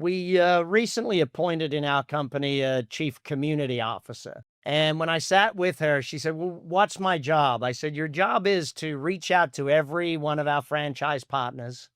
We recently appointed in our company a chief community officer. And when I sat with her, she said, "Well, what's my job?" I said, "Your job is to reach out to every one of our franchise partners,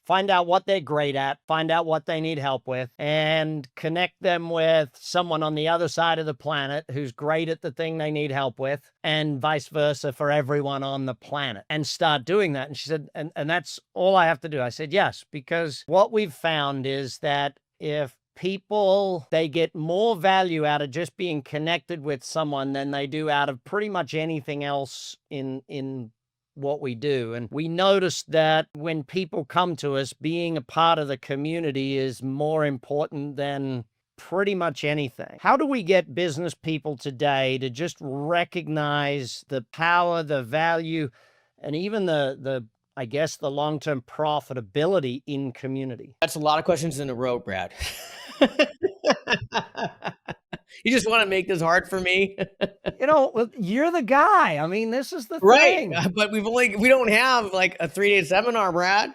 find out what they're great at, find out what they need help with, and connect them with someone on the other side of the planet who's great at the thing they need help with, and vice versa for everyone on the planet, and start doing that." And she said, and that's all I have to do. I said, yes, because what we've found is that if people, they get more value out of just being connected with someone than they do out of pretty much anything else in what we do. And we noticed that when people come to us, being a part of the community is more important than pretty much anything. How do we get business people today to just recognize the power, the value, and even the I guess the long-term profitability in community? That's a lot of questions in a row, Brad. You just want to make this hard for me? Well, you're the guy. I mean, this is the Right. thing. But we don't have like a 3-day seminar, Brad.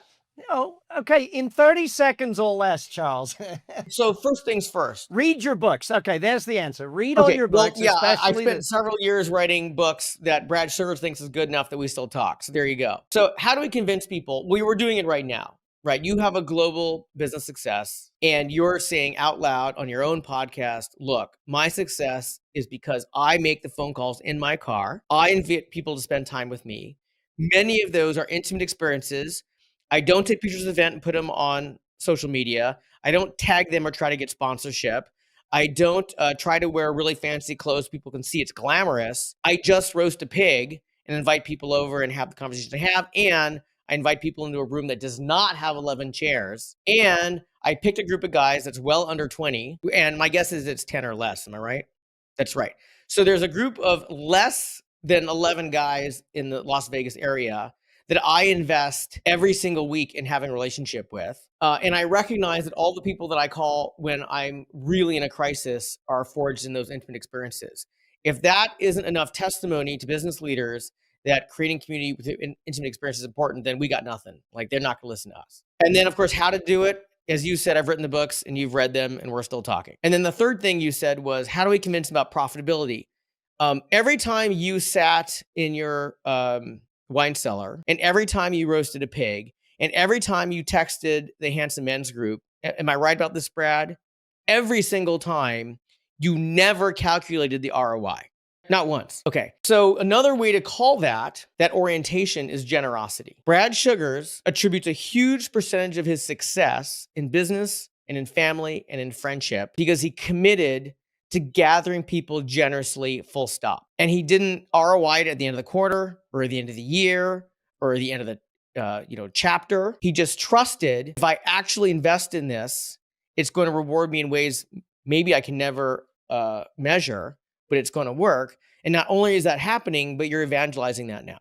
Okay, in 30 seconds or less, Charles. So first things first. Read your books. Okay, there's the answer. Read all Okay. your Well, books, yeah, I've especially spent several years writing books that Brad Sugar thinks is good enough that we still talk. So there you go. So how do we convince people? We're doing it right now, right? You have a global business success and you're saying out loud on your own podcast, look, my success is because I make the phone calls in my car. I invite people to spend time with me. Many of those are intimate experiences. I don't take pictures of the event and put them on social media. I don't tag them or try to get sponsorship. I don't try to wear really fancy clothes people can see it's glamorous. I just roast a pig and invite people over and have the conversation I have. And I invite people into a room that does not have 11 chairs. And I picked a group of guys that's well under 20. And my guess is it's 10 or less. Am I right? That's right. So there's a group of less than 11 guys in the Las Vegas area that I invest every single week in having a relationship with. And I recognize that all the people that I call when I'm really in a crisis are forged in those intimate experiences. If that isn't enough testimony to business leaders that creating community with intimate experience is important, then we got nothing. Like they're not going to listen to us. And then, of course, how to do it. As you said, I've written the books and you've read them and we're still talking. And then the third thing you said was, how do we convince them about profitability? Every time you sat in your wine cellar, and every time you roasted a pig, and every time you texted the Handsome Men's group, am I right about this, Brad? Every single time, you never calculated the ROI. Not once. Okay. So another way to call that orientation is generosity. Brad Sugars attributes a huge percentage of his success in business and in family and in friendship because he committed to gathering people generously, full stop. And he didn't ROI it at the end of the quarter or at the end of the year or at the end of the chapter. He just trusted if I actually invest in this, it's going to reward me in ways maybe I can never measure, but it's going to work. And not only is that happening, but you're evangelizing that now.